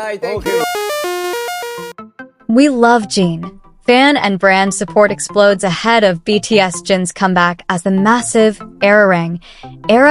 Alright, thank you. We love Jjwan. Fan and brand support explodes ahead of BTS JIN'S comeback as the massive era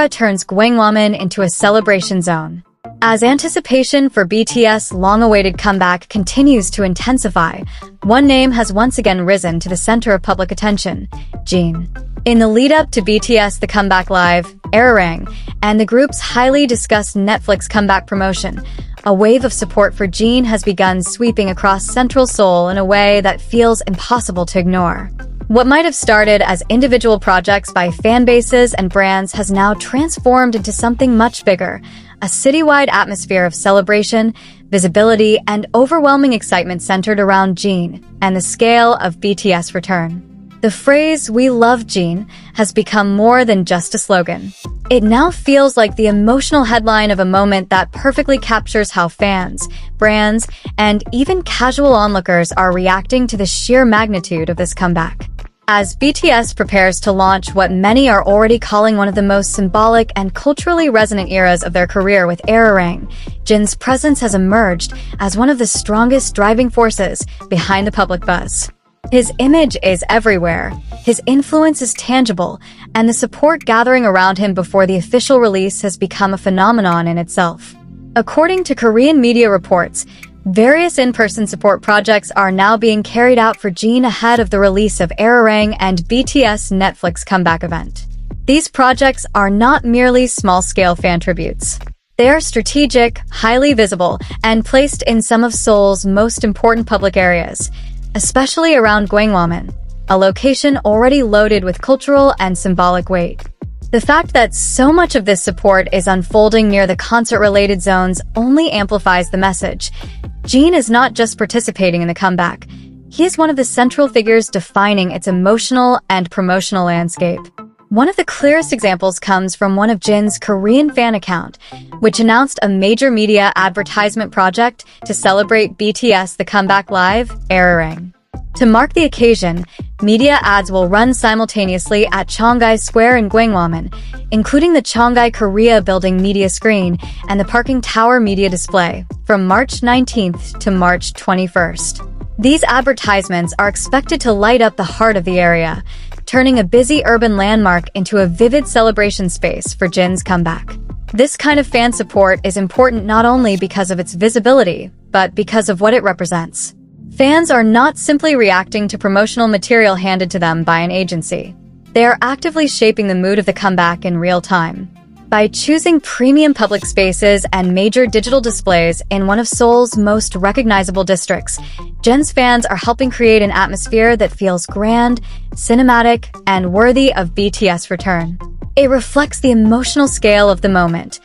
turns Gwanghwamun into a celebration zone. As anticipation for BTS' long-awaited comeback continues to intensify, one name has once again risen to the center of public attention: Jjwan. In the lead-up to BTS The Comeback Live, and the group's highly discussed Netflix comeback promotion, a wave of support for Jjwan has begun sweeping across Central Seoul in a way that feels impossible to ignore. What might have started as individual projects by fan bases and brands has now transformed into something much bigger, a citywide atmosphere of celebration, visibility, and overwhelming excitement centered around Jjwan and the scale of BTS' return. The phrase "We love Jjwan" has become more than just a slogan. It now feels like the emotional headline of a moment that perfectly captures how fans, brands, and even casual onlookers are reacting to the sheer magnitude of this comeback. As BTS prepares to launch what many are already calling one of the most symbolic and culturally resonant eras of their career with Jjwan's presence has emerged as one of the strongest driving forces behind the public buzz. His image is everywhere, his influence is tangible, and the support gathering around him before the official release has become a phenomenon in itself. According to Korean media reports, various in-person support projects are now being carried out for Jjwan ahead of the release of and BTS Netflix comeback event. These projects are not merely small-scale fan tributes. They are strategic, highly visible, and placed in some of Seoul's most important public areas, especially around Gwanghwamun, a location already loaded with cultural and symbolic weight. The fact that so much of this support is unfolding near the concert-related zones only amplifies the message. Jjwan is not just participating in the comeback. He is one of the central figures defining its emotional and promotional landscape. One of the clearest examples comes from one of Jjwan's Korean fan account, which announced a major media advertisement project to celebrate BTS The Comeback Live, To mark the occasion, media ads will run simultaneously at Cheongai Square in Gwanghwamun, including the Cheongai Korea Building media screen and the Parking Tower media display, from March 19th to March 21st. These advertisements are expected to light up the heart of the area, turning a busy urban landmark into a vivid celebration space for Jjwan's comeback. This kind of fan support is important not only because of its visibility, but because of what it represents. Fans are not simply reacting to promotional material handed to them by an agency. They are actively shaping the mood of the comeback in real time. By choosing premium public spaces and major digital displays in one of Seoul's most recognizable districts, Jjwan's fans are helping create an atmosphere that feels grand, cinematic, and worthy of BTS' return. It reflects the emotional scale of the moment.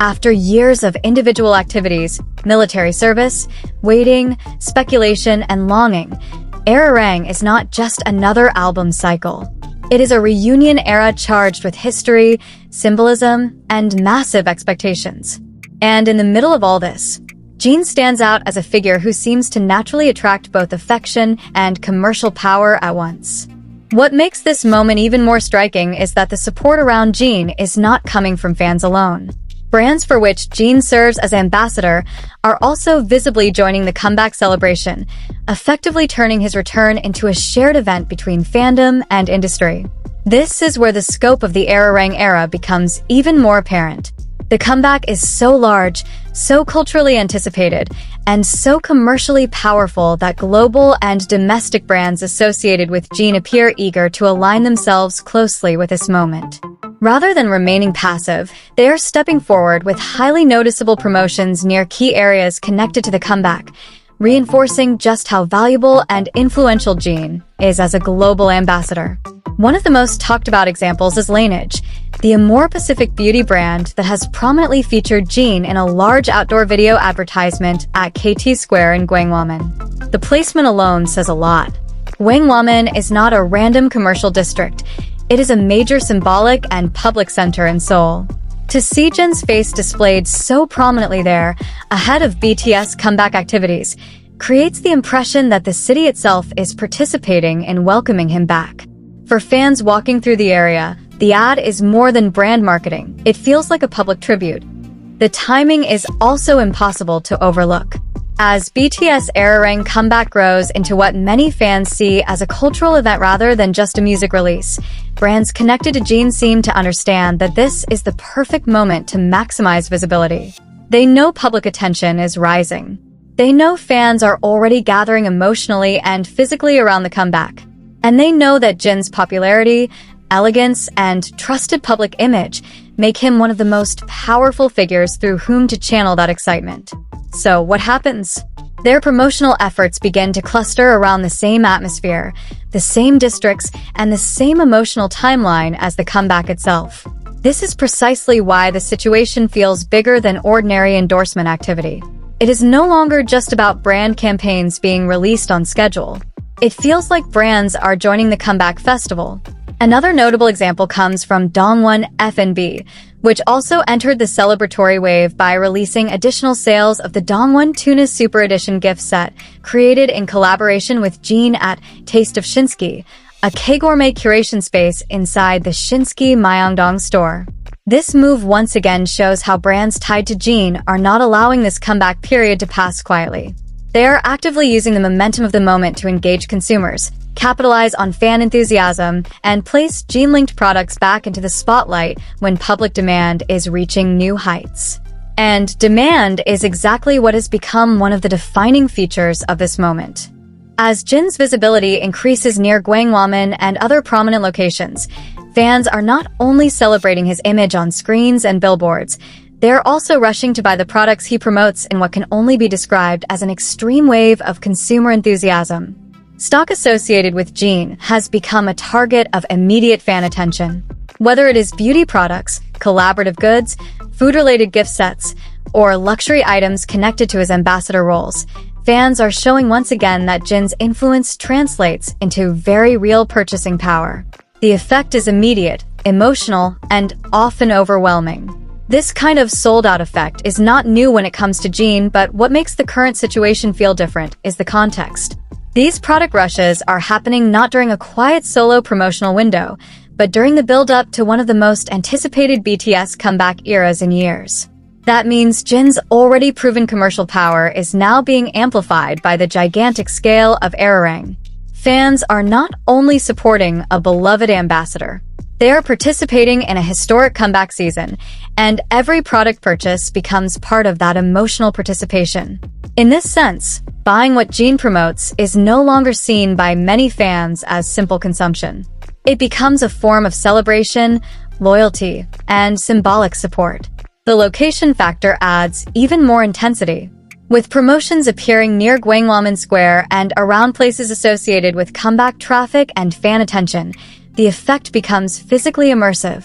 After years of individual activities, military service, waiting, speculation, and longing, is not just another album cycle. It is a reunion era charged with history, symbolism, and massive expectations. And in the middle of all this, Jjwan stands out as a figure who seems to naturally attract both affection and commercial power at once. What makes this moment even more striking is that the support around Jjwan is not coming from fans alone. Brands for which Jjwan serves as ambassador are also visibly joining the comeback celebration, effectively turning his return into a shared event between fandom and industry. This is where the scope of the era becomes even more apparent. The comeback is so large, so culturally anticipated, and so commercially powerful that global and domestic brands associated with Jjwan appear eager to align themselves closely with this moment. Rather than remaining passive, they are stepping forward with highly noticeable promotions near key areas connected to the comeback, reinforcing just how valuable and influential Jjwan is as a global ambassador. One of the most talked about examples is Laneige, the Amore Pacific beauty brand that has prominently featured Jjwan in a large outdoor video advertisement at KT Square in Gwanghwamun. The placement alone says a lot. Gwanghwamun is not a random commercial district. It is a major symbolic and public center in Seoul. To see Jjwan's face displayed so prominently there, ahead of BTS comeback activities, creates the impression that the city itself is participating in welcoming him back. For fans walking through the area, the ad is more than brand marketing. It feels like a public tribute. The timing is also impossible to overlook. As BTS Erarang comeback grows into what many fans see as a cultural event rather than just a music release, brands connected to JIN'S seem to understand that this is the perfect moment to maximize visibility. They know public attention is rising. They know fans are already gathering emotionally and physically around the comeback. And they know that JIN'S popularity, elegance, and trusted public image make him one of the most powerful figures through whom to channel that excitement. So what happens? Their promotional efforts begin to cluster around the same atmosphere, the same districts, and the same emotional timeline as the comeback itself. This is precisely why the situation feels bigger than ordinary endorsement activity. It is no longer just about brand campaigns being released on schedule. It feels like brands are joining the comeback festival. Another notable example comes from Dongwon F&B, which also entered the celebratory wave by releasing additional sales of the Dongwon Tuna Super Edition gift set, created in collaboration with JIN at Taste of Shinseki, a K-gourmet curation space inside the Shinseki Myeongdong store. This move once again shows how brands tied to JIN are not allowing this comeback period to pass quietly. They are actively using the momentum of the moment to engage consumers, capitalize on fan enthusiasm, and place JIN-linked products back into the spotlight when public demand is reaching new heights. And demand is exactly what has become one of the defining features of this moment. As JIN'S visibility increases near Gwanghwamun and other prominent locations, fans are not only celebrating his image on screens and billboards, they're also rushing to buy the products he promotes in what can only be described as an extreme wave of consumer enthusiasm. Stock associated with JIN has become a target of immediate fan attention. Whether it is beauty products, collaborative goods, food-related gift sets, or luxury items connected to his ambassador roles, fans are showing once again that JIN'S influence translates into very real purchasing power. The effect is immediate, emotional, and often overwhelming. This kind of sold-out effect is not new when it comes to JIN, but what makes the current situation feel different is the context. These product rushes are happening not during a quiet solo promotional window, but during the build-up to one of the most anticipated BTS comeback eras in years. That means JIN'S already proven commercial power is now being amplified by the gigantic scale of Erarang. Fans are not only supporting a beloved ambassador, they are participating in a historic comeback season, and every product purchase becomes part of that emotional participation. In this sense, buying what JIN promotes is no longer seen by many fans as simple consumption. It becomes a form of celebration, loyalty, and symbolic support. The location factor adds even more intensity. With promotions appearing near Gwanghwamun Square and around places associated with comeback traffic and fan attention, the effect becomes physically immersive.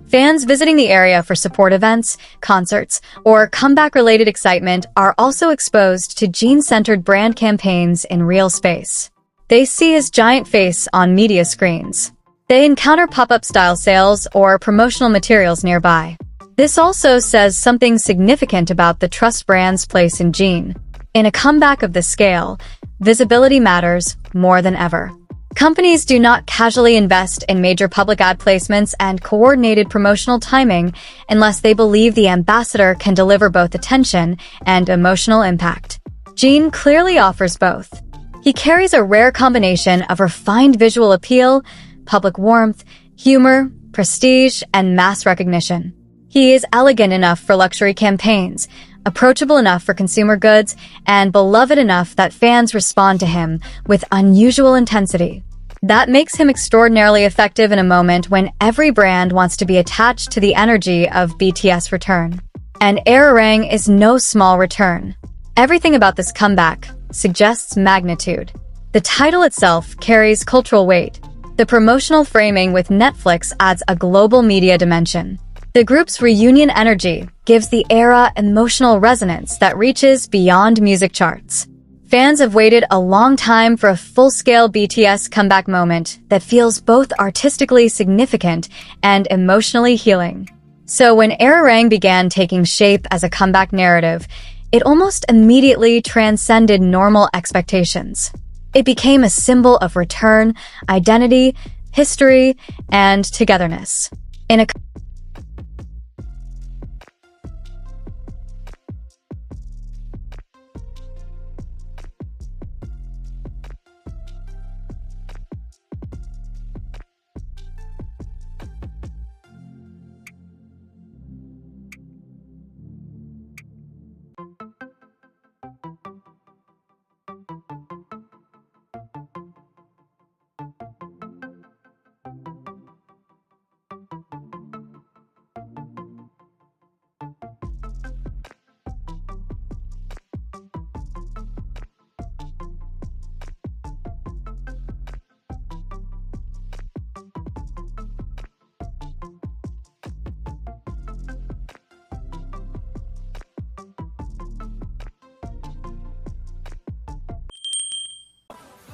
Fans visiting the area for support events, concerts, or comeback-related excitement are also exposed to JIN-centered brand campaigns in real space. They see his giant face on media screens. They encounter pop-up style sales or promotional materials nearby. This also says something significant about the trust brand's place in JIN. In a comeback of this scale, visibility matters more than ever. Companies do not casually invest in major public ad placements and coordinated promotional timing unless they believe the ambassador can deliver both attention and emotional impact. JIN clearly offers both. He carries a rare combination of refined visual appeal, public warmth, humor, prestige, and mass recognition. He is elegant enough for luxury campaigns, approachable enough for consumer goods, and beloved enough that fans respond to him with unusual intensity. That makes him extraordinarily effective in a moment when every brand wants to be attached to the energy of BTS return. And Erarang is no small return. Everything about this comeback suggests magnitude. The title itself carries cultural weight. The promotional framing with Netflix adds a global media dimension. The group's reunion energy gives the era emotional resonance that reaches beyond music charts. Fans have waited a long time for a full-scale BTS comeback moment that feels both artistically significant and emotionally healing. So when Erarang began taking shape as a comeback narrative, it almost immediately transcended normal expectations. It became a symbol of return, identity, history, and togetherness. In a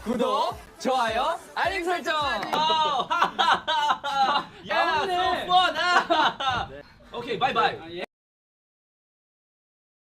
구독, 좋아요, 알림 설정. 야, so fun. 오케이, 바이바이.